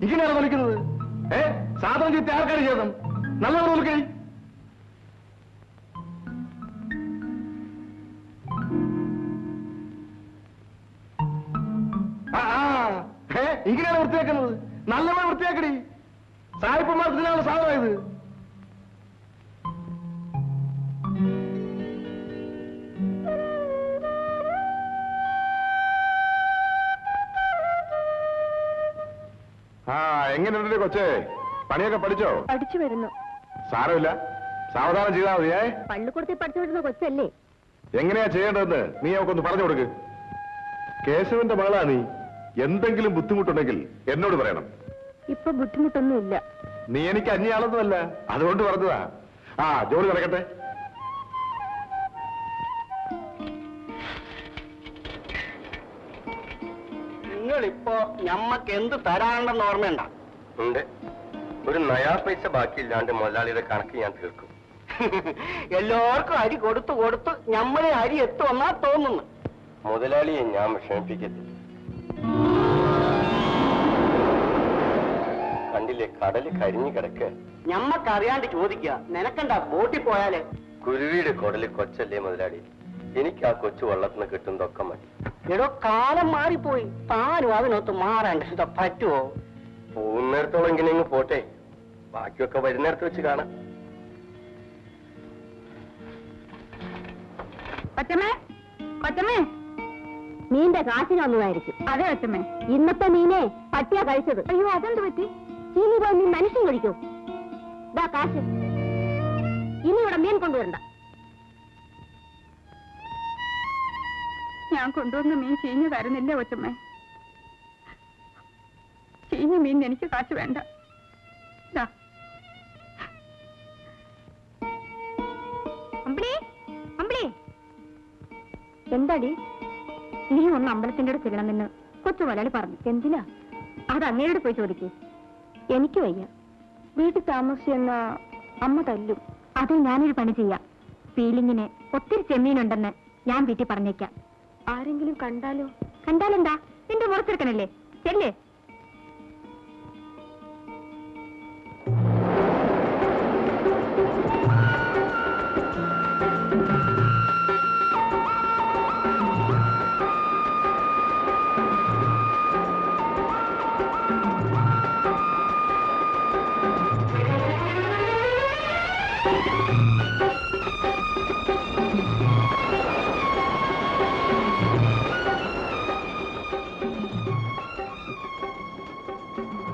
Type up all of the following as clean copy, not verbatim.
ഇങ്ങനെയാണ് വിളിക്കുന്നത്. സാധനം ചീത്ത ആർക്കാണ് ചെയ്തം? നല്ലവർ വിളിക്കണി. ഇങ്ങനെയാണ് വൃത്തിയാക്കുന്നത്. നല്ലവർ വൃത്തിയാക്കടി. സായിപ്പന്മാർക്കിനാണ് സാധനമായത്. എങ്ങനെയുണ്ട് കൊച്ചേ? പണിയൊക്കെ പഠിച്ചോ? പഠിച്ചു വരുന്നു. സാരമില്ല, സാവധാനം ചെയ്താൽ മതിയേ. പള്ളിക്കൂടത്തിൽ പഠിച്ചു വരുന്ന കൊച്ചല്ലേ? എങ്ങനെയാ ചെയ്യേണ്ടതെന്ന് നീ അവക്കൊന്ന് പറഞ്ഞു കൊടുക്ക്. കേശവന്റെ മകളാ നീ. എന്തെങ്കിലും ബുദ്ധിമുട്ടുണ്ടെങ്കിൽ എന്നോട് പറയണം. ഇപ്പൊ ബുദ്ധിമുട്ടൊന്നുമില്ല. നീ എനിക്ക് അന്യാളൊന്നുമല്ല, അതുകൊണ്ട് പറഞ്ഞതാ. ജോലി നടക്കട്ടെ. നിങ്ങളിപ്പോ ഞമ്മക്ക് എന്ത് തരാണ്ടെന്ന് ഓർമ്മയുണ്ട? ഉണ്ട്. ഒരു നയാ പൈസ ബാക്കിയില്ലാണ്ട് മുതലാളിയുടെ കണക്ക് ഞാൻ തീർക്കും. എല്ലാവർക്കും അരി കൊടുത്തു കൊടുത്ത് ഞമ്മളെ അരി എത്തുമെന്നാ തോന്നുന്നു. മുതലാളിയെ ഞാൻ വിഷമിപ്പിക്കത്തില്ല. കണ്ടില്ലേ, കടല് കരിഞ്ഞു കിടക്ക്. ഞമ്മക്കറിയാണ്ട് ചോദിക്കുക, നിനക്കെന്താ ബോട്ടിൽ പോയാല്? കുരുവിയുടെ കുടല് കൊച്ചല്ലേ മുതലാളി? എനിക്ക് ആ കൊച്ചു വെള്ളത്തിന് കിട്ടുന്നതൊക്കെ മതി. എടോ, കാലം മാറിപ്പോയി. താനും അതിനൊത്ത് മാറാണ്ട് എന്താ പറ്റുമോ? പോകുന്നിടത്തോളം ഇങ്ങനെ പോട്ടെ, ബാക്കിയൊക്കെ വരുന്നിടത്ത് വെച്ച് കാണാം. കൊച്ചമ്മേ, കൊച്ചമ്മേ, മീന്റെ കാശിന് വന്നതായിരിക്കും. അതെ കൊച്ചമ്മേ, ഇന്നത്തെ മീനെ പട്ടിയാ കഴിച്ചത്. അയ്യോ, അതെന്ത് പറ്റി? ചീനി പോയി മീൻ മനുഷ്യൻ കഴിക്കൂ. ദാ കാശ്. ഇനി ഇവിടെ മീൻ കൊണ്ടുവരണ്ട. ഞാൻ കൊണ്ടുവന്ന മീൻ ചീഞ്ഞു തരുന്നില്ല കൊച്ചമ്മേ. ചീഞ്ഞ മീൻ എനിക്ക് കാശ് വേണ്ട. എന്താടി? നീ ഒന്ന് അമ്പലത്തിന്റെ അടുത്ത് ചെല്ലണമെന്ന് കൊച്ചു മുതലാളി പറഞ്ഞു. എന്തിനാ? അത് അങ്ങേരോട് പോയി ചോദിക്കേ. എനിക്ക് വയ്യ. വീട്ടിൽ താമസിച്ചെന്ന അമ്മ തല്ലും. അത് ഞാനൊരു പണി ചെയ്യാം. ഫീലിങ്ങിന് ഒത്തിരി ചെമ്മീനുണ്ടെന്ന് ഞാൻ വീട്ടിൽ പറഞ്ഞേക്കാം. ആരെങ്കിലും കണ്ടാലോ? കണ്ടാലെന്താ? നിന്റെ മുറച്ചെടുക്കണല്ലേ? ചെല്ലേ.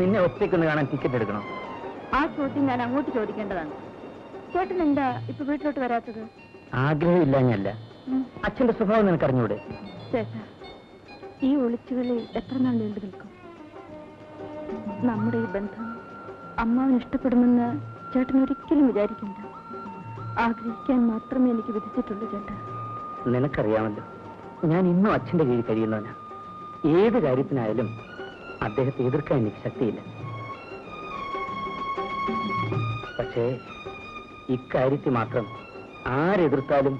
നിന്നെ ഒറ്റയ്ക്കൊന്ന് കാണാൻ ടിക്കറ്റ് എടുക്കണം. ആ ചോദ്യം ഞാൻ അങ്ങോട്ട് ചോദിക്കേണ്ടതാണ്. ചേട്ടൻ എന്താ ഇപ്പൊ വീട്ടിലോട്ട് വരാത്തത്? ആഗ്രഹമില്ലാഞ്ഞല്ല, അച്ഛന്റെ സ്വഭാവം നിനക്കറിഞ്ഞൂടെ? ചേട്ടാ, ഈ ഒളിച്ചുകളി എത്ര നാൾ നീണ്ടു നിൽക്കും? നമ്മുടെ ഈ ബന്ധം അമ്മാവൻ ഇഷ്ടപ്പെടുമെന്ന് ചേട്ടൻ ഒരിക്കലും വിചാരിക്കണ്ട. ആഗ്രഹിക്കാൻ മാത്രമേ എനിക്ക് വിധിച്ചിട്ടുള്ളൂ ചേട്ടാ. നിനക്കറിയാമല്ലോ, ഞാൻ ഇന്നും അച്ഛന്റെ കീഴിൽ കഴിയുന്നവനാ. ഏത് കാര്യത്തിനായാലും അദ്ദേഹത്തെ എതിർക്കാൻ എനിക്ക് ശക്തിയില്ല. പക്ഷേ ഇക്കാര്യത്തിൽ മാത്രം ആരെതിർത്താലും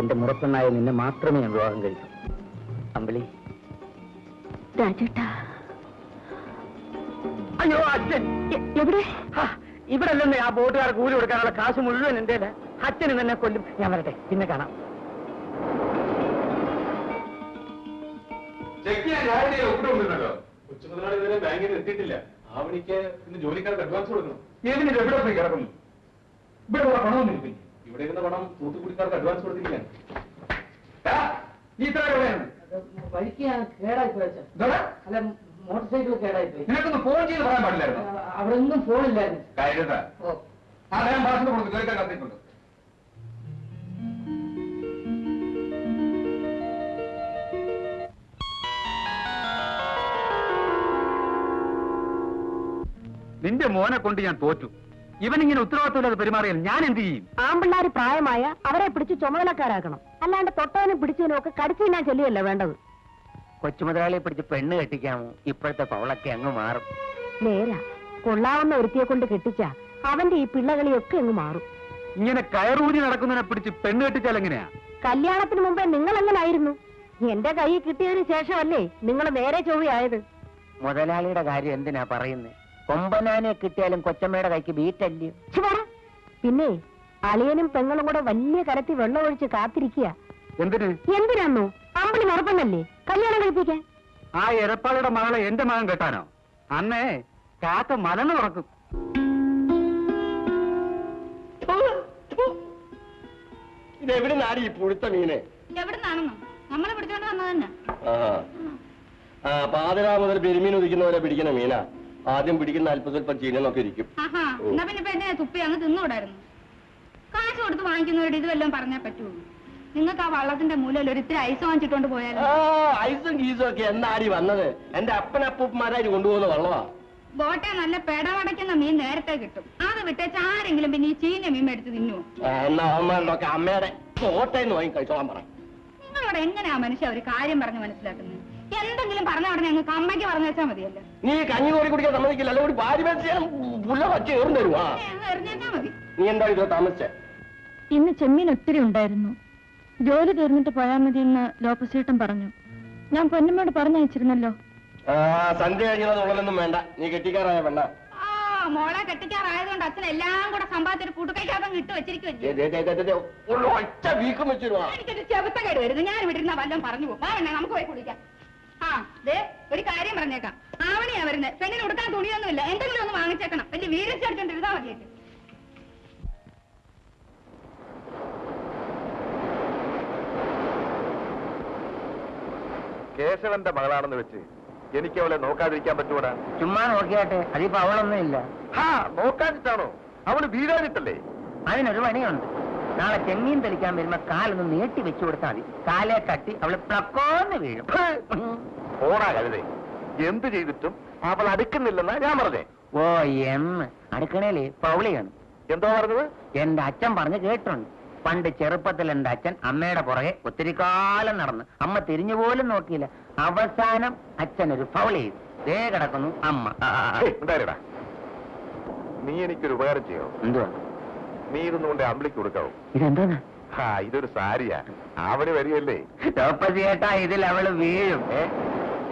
എന്റെ മുറപ്പെണ്ണായ നിന്നെ മാത്രമേ ഞാൻ വിവാഹം കഴിക്കൂ. അമ്പിളി. രാജേട്ടാ. അയ്യോ, അച്ഛൻ എവിടെ? ഇവിടെ അല്ലെന്നേ. ആ ബോട്ടുകാർ കൂലി കൊടുക്കാനുള്ള കാശ് മുഴുവൻ എന്റെ അച്ഛന് തന്നെ കൊല്ലും. ഞാൻ വരട്ടെ, പിന്നെ കാണാം. കൊച്ചുമുതലാളി ഇതുവരെ ബാങ്കിൽ എത്തിയിട്ടില്ല. ആ വഴിക്ക് ഇന്ന് ജോലിക്കാർക്ക് അഡ്വാൻസ് കൊടുക്കണം. ഏതിന് എവിടെ പോയി കിടക്കുന്നു? ഇവിടെ പണമൊന്നും ഇല്ല. ഇവിടെ ഇരുന്ന പണം തൂത്തുക്കുടിക്കാർക്ക് അഡ്വാൻസ് കൊടുത്തിരിക്കുകയാണ്. നീ ഇത്ര എവിടെയാണ്? വഴിക്ക് ഞാൻ കേടായിപ്പോയി. അല്ല, മോട്ടോർ സൈക്കിൾ കേടായിപ്പോയി. നിനക്കൊന്ന് ഫോൺ ചെയ്ത് പറയാൻ പാടില്ലായിരുന്നു? അവിടെ ഒന്നും ഫോണില്ലായിരുന്നു. കാര്യത്താ. ഞാൻ ഭാഷ കൊടുത്തു. ജോലിക്കാർ കത്തിയിട്ടുണ്ട്. നിന്റെ മോനെ കൊണ്ട് ഞാൻ തോറ്റു. ഇവനിങ്ങനെ ഉത്തരവാദിത്തമില്ലാതെ പെരുമാറിയാൽ ഞാൻ എന്ത് ചെയ്യും? ആമ്പിള്ളാര് പ്രായമായ അവരെ പിടിച്ച് ചുമതലക്കാരാക്കണം. അല്ലാണ്ട് തൊട്ടവനും പിടിച്ചതിനും ഒക്കെ കടിച്ചു തിന്നാൻ ചെല്ലുകയല്ല വേണ്ടത്. കൊച്ചുമുതലാളിയെ പിടിച്ച് പെണ്ണ് കെട്ടിക്കാമോ? ഇപ്പോഴത്തെ പവളൊക്കെ അങ്ങ് മാറും. നേരാ. കൊള്ളാവുന്ന ഒരുത്തിയെ കൊണ്ട് കെട്ടിച്ച അവന്റെ ഈ പിള്ളകളിയൊക്കെ അങ്ങ് മാറും. ഇങ്ങനെ കയറൂരി നടക്കുന്നതിനെ പിടിച്ച് പെണ്ണ് കെട്ടിച്ചാൽ എങ്ങനെയാ? കല്യാണത്തിന് മുമ്പേ നിങ്ങൾ എങ്ങനായിരുന്നു? എന്റെ കൈ കിട്ടിയതിനു ശേഷമല്ലേ നിങ്ങൾ നേരെ ചൊവ്വയായത്? മുതലാളിയുടെ കാര്യം എന്തിനാ പറയുന്നത്? കൊമ്പനാനെ കിട്ടിയാലും കൊച്ചമ്മയുടെ കൈക്ക് ബീറ്റല്ലേ? പിന്നെ അളിയനും പെങ്ങളും കൂടെ വലിയ കലത്തിൽ വെള്ളം ഒഴിച്ച് കാത്തിരിക്കുക. എന്തിന്? എന്തിനാന്നോ? അമ്പിളി നടപ്പന്നല്ലേ കല്യാണം കഴിപ്പിക്കാൻ. ആ എരപ്പാളുടെ മകളെ എന്റെ മകൻ കെട്ടാനോ? അന്നേ കാക്ക മലന്ന് തുറക്കും. ഇതെവിടെ നാടി ഈ പുഴുത്ത മീനെ? എവിടുന്നാണെന്നോ? നമ്മളെ പിടിച്ചോണ്ട് വന്നത് തന്നെ. പാതിര മുതൽ പെരുമീൻ ഉദിക്കുന്നവരെ പിടിക്കുന്ന മീനാ. ആദ്യം പിടിക്കുന്ന അല്പസ്വല്പം ചീനെന്നൊക്കെ ഇരിക്കും. ആഹാ, എന്നാ പിന്നെ ഇപ്പൊ എന്നെ തുപ്പി അങ്ങ് തിന്നുകൂടായിരുന്നു. കാശ് കൊടുത്ത് വാങ്ങിക്കുന്നവരോട് ഇത് വല്ലതും പറഞ്ഞാൽ പറ്റുമോ? നിങ്ങൾക്ക് ആ വള്ളത്തിന്റെ മൂലയിൽ ഒരു ഇത്തിരി ഐസ് വാങ്ങിച്ചിട്ടോണ്ട് പോയാലോ? ഐസും ഗീസും ഒക്കെ എന്നാടി വന്നത്? എന്റെ അപ്പനപ്പൂപ്പന്മാരായി കൊണ്ടുപോകുന്ന വള്ളമാ. ബോട്ടെ നല്ല പെടവടയ്ക്കുന്ന മീൻ നേരത്തെ കിട്ടും. അത് വിട്ടേച്ച് ആരെങ്കിലും പിന്നെ ഈ ചീഞ്ഞ മീൻ എടുത്ത് തിന്നുവോ? എന്നാ അവന്മാരുടെ ഒക്കെ അമ്മയുടെ കോട്ടയെന്ന് വാങ്ങി കഴിച്ചോളാൻ പറ. നിങ്ങളോട് എങ്ങനെയാ മനുഷ്യ ഒരു കാര്യം പറഞ്ഞ് മനസ്സിലാക്കുന്നത്? എന്തെങ്കിലും പറഞ്ഞ ഉടനെ ഞങ്ങൾക്ക് അമ്മയ്ക്ക് പറഞ്ഞു വെച്ചാൽ മതിയല്ലോ. നീ കഞ്ഞി കോരി കുടിക്കാൻ സമ്മതിക്കില്ല, അല്ല ഒരു ഭാര്യ വെച്ചാൽ പുള്ള വച്ച് ഏറും തരുവാ. എറിഞ്ഞേച്ചാ മതി. നീ എന്താ ഇത് താമസിച്ചേ? ഇന്ന് ചെമ്മീൻ ഒത്തിരി ഉണ്ടായിരുന്നു. ജോലി തീർന്നിട്ട് പോയാൽ മതി എന്ന് ലോപ്പസേട്ടൻ പറഞ്ഞു. ഞാൻ പൊന്നമ്മയോട് പറഞ്ഞയച്ചിരുന്നല്ലോ. സന്ധ്യ കഴിഞ്ഞതൊന്നും വേണ്ട, നീ കെട്ടിക്കാറായ വേണ്ട. മോളെ കെട്ടിക്കാറായതുകൊണ്ട് അച്ഛൻ എല്ലാം കൂടെ സമ്പാദിച്ചൊരു കൂട്ടുകൈക്കാതം ഇട്ട് വെച്ചിരിക്കുമല്ലേ. ഒറ്റ വീക്കം വെച്ചിരുവാ. എനിക്കൊരു ചെറുത്തക്കേട് വരുന്നു. ഞാൻ ഇവിടെ ഇരുന്ന വല്ലതും പറഞ്ഞു പോകും. വേണ്ട, നമുക്ക് പോയി കുളിക്കാം. ഒരു കാര്യം പറഞ്ഞേക്കാം. ആവണിയാ വരുന്നത്. പെണ്ണിന് കൊടുക്കാൻ തുണിയൊന്നുമില്ല. എന്തെങ്കിലും ഒന്ന് വാങ്ങിച്ചേക്കണം. വലിയ വീരച്ചടിച്ചോണ്ടിരുന്നാ മതിയായിട്ട്. കേശവന്റെ മകളാണെന്ന് വെച്ച് എനിക്ക് അവളെ നോക്കാതിരിക്കാൻ പറ്റൂടാ? ചുമ്മാ നോക്കിയാട്ടെ, അതിപ്പോ അവളൊന്നും ഇല്ല. നോക്കാതിട്ടാണോ? അവള് വീഴാനിട്ടല്ലേ? അതിനൊരു പണിയുണ്ട്. നാളെ ചെമ്മീൻ തെളിക്കാൻ വരുമ്പോ കാലൊന്ന് നീട്ടി വെച്ചു കൊടുത്താൽ മതി. കാലെ തട്ടി അവള് പ്ലക്കോന്ന് വീഴും. ഓണാ കരുതേ, എന്ത് ചെയ്തിട്ടും അവൾ അടുക്കുന്നില്ലെന്നാ ഞാൻ പറഞ്ഞേ. ഓ എന്ന് അടുക്കണേലേ പൗളിയാണ്. എന്തോ പറഞ്ഞത്? എന്റെ അച്ഛൻ പറഞ്ഞ് കേട്ടുണ്ട്. പണ്ട് ചെറുപ്പത്തിൽ എന്റെ അച്ഛൻ അമ്മയുടെ പുറകെ ഒത്തിരി കാലം നടന്ന് അമ്മ തിരിഞ്ഞുപോലും നോക്കിയില്ല. അവസാനം അച്ഛനൊരു ഫൗൾ ചെയ്തു. ദേ കിടക്കുന്നു അമ്മ. ഉണ്ടായിരടാ, നീ എനിക്കൊരു ഉപകാരം ചെയ്യോ? എന്തുവാ? നീ ഇതൊന്നും കൊണ്ട് അമ്പിളിക്ക് കൊടുക്കാവോ? ഇതെന്താ? ഇതൊരു സാരിയാ, അവന് വരികയല്ലേ. ചേട്ടാ, ഇതിൽ അവള് വീഴും.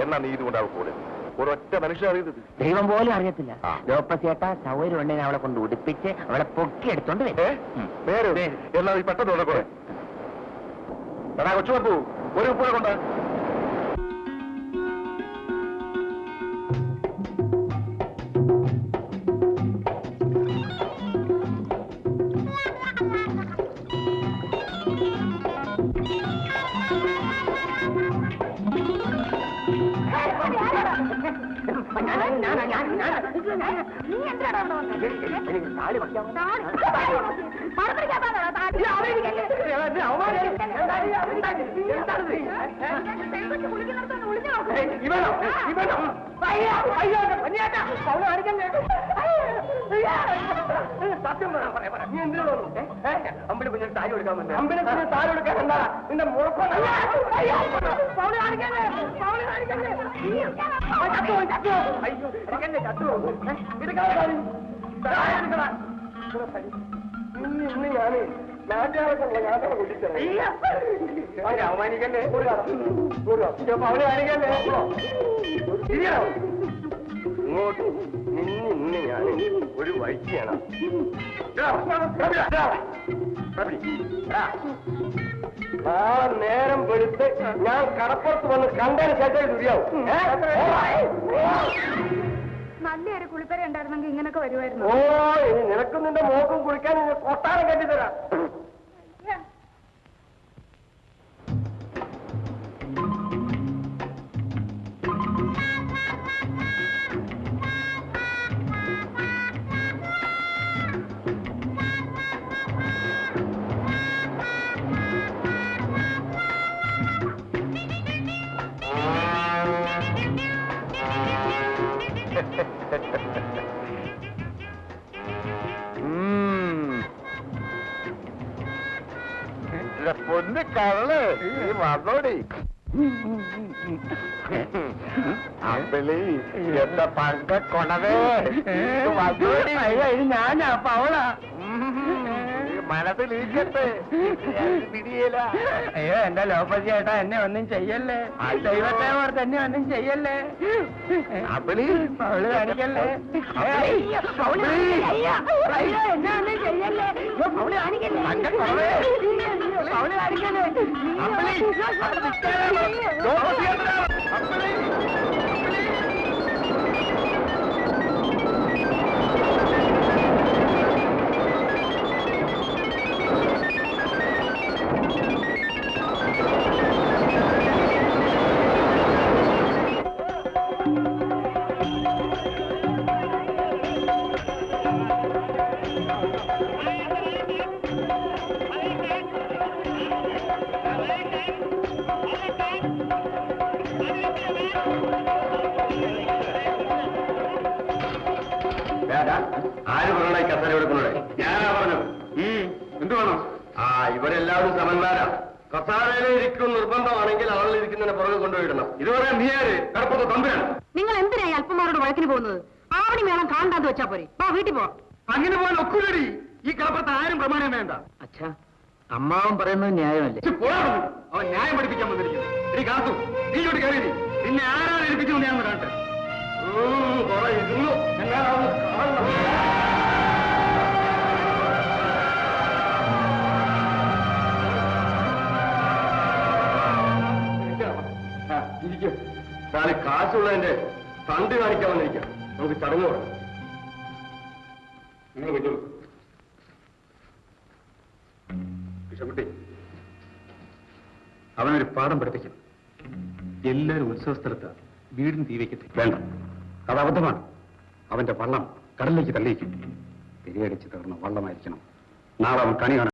എന്നാ നീ ഇതുകൊണ്ട് അവൾ കൂടെ ഒരൊറ്റ മനുഷ്യൻ അറിയുന്നത് ദൈവം പോലും അറിയത്തില്ല. ലോപ്പസേട്ടാ സൗകര്യം ഉണ്ടെങ്കിൽ അവളെ കൊണ്ട് ഉടുപ്പിച്ച് അവളെ പൊക്കി എടുത്തോണ്ട് നേരെ എന്നാ നീ പെട്ടെന്ന് ഉടക്കൂടെ. എടാ കൊച്ചു പപ്പു, ഒരു ഉപ്പൂടെ കൊണ്ട്. അമ്പിളി കുഞ്ഞിന് താഴെ കൊടുക്കാൻ പറ്റില്ല. അമ്പിളി കുഞ്ഞിന് താഴെ കൊടുക്കാൻ എന്താ നിന്റെ മുഴക്കം? ഇന്ന് ഞാന് നാട്ടുകാർക്കുള്ള യാത്ര കൊണ്ടിട്ടേ അവമാനിക്കല്ലേ. അവനെ കാണിക്കല്ലേ. ഇങ്ങോട്ട് ഇന്ന് ഞാൻ ഒരു വൈകിയാണ്. ആ നേരം വെളുത്ത് ഞാൻ കടപ്പുറത്ത് വന്ന് കണ്ടതിന് ശേഷം ദുര്യാവും. നല്ലൊരു കുളിപ്പര ഉണ്ടായിരുന്നെങ്കിൽ ഇങ്ങനൊക്കെ വരുമായിരുന്നു. ഓ, ഇനി നിനക്കും നിന്റെ മോക്കും കുളിക്കാൻ കൊട്ടാരം കെട്ടിത്തരാം. പൊന്ന് കള്ള്, നീ വന്നോടി. അമ്പിളി, എന്റെ പങ്ക കൊണവേ വന്നോടി. ഞാനാ പവള. മനസ്സിലിരിക്കട്ടെ പിടിയില്ല. അയ്യോ എന്റെ ലോപ്പതി ചേട്ടാ, എന്നെ ഒന്നും ചെയ്യല്ലേ. ദൈവത്തെ ഓർത്ത് എന്നെ ഒന്നും ചെയ്യല്ലേ. അവള് കാണിക്കല്ലേ. എന്നെ ഒന്നും ചെയ്യല്ലേ. അവള് കാണിക്കല്ലേ. അവള് കാണിക്കല്ലേ. ആര് പറയണ ഈ കസേര എടുക്കുന്നത്? ഞാനാ പറഞ്ഞത്. എന്ത് വേണം? ഇവരെല്ലാവരും സമന്മാരാ. കസാരയിൽ ഇരിക്കും നിർബന്ധമാണെങ്കിൽ ആളിൽ ഇരിക്കുന്നതിനെ പുറകെ കൊണ്ടുപോയിടണം. ഇതുവരെ നീ ആര്? കടപ്പുറത്ത് തമ്പുരാണ്. നിങ്ങൾ എന്തിനായി അല്പന്മാരോട് വഴക്കിന് പോകുന്നത്? ആവണി മേളം കാണാതെ വെച്ചാ പോരെ. വാ വീട്ടിൽ പോ. അങ്ങനെ പോകാൻ ഒക്കുലടി. ഈ കടപ്പുറത്ത് ആരും പ്രമാണം വേണ്ട. അച്ഛാ, അമ്മാവൻ പറയുന്നത് ന്യായമല്ലേ? അവൻ ന്യായം പഠിപ്പിക്കാൻ വന്നിരിക്കുന്നു. നീ കാത്തു, നീ ഇങ്ങോട്ട് കയറി. പിന്നെ ആരാണ് ഏൽപ്പിക്കുന്നത് ഞാൻ കാണട്ടെ. കുറെ ഇരുന്നു എന്നാണ് കാണണം. ഇരിക്കും. നാളെ കാശുള്ളതിന്റെ തണ്ട് കാണിക്കാൻ വന്നിരിക്കാം. നമുക്ക് ചടങ്ങ് വേണം. നിങ്ങൾ പറ്റുള്ളൂ. കൃഷ്ണകുട്ടി, അവനൊരു പാഠം പഠിപ്പിക്കും. എല്ലാവരും ഉത്സവസ്ഥലത്ത് വീടിന് തീ വയ്ക്കട്ടെ. വേണ്ട, അത് അബദ്ധമാണ്. അവന്റെ വള്ളം കടലിലേക്ക് തള്ളിയിരിക്കും. തിരിയടിച്ച് തീർന്ന വള്ളമായിരിക്കണം. നാളെ അവൻ കണി കാണാൻ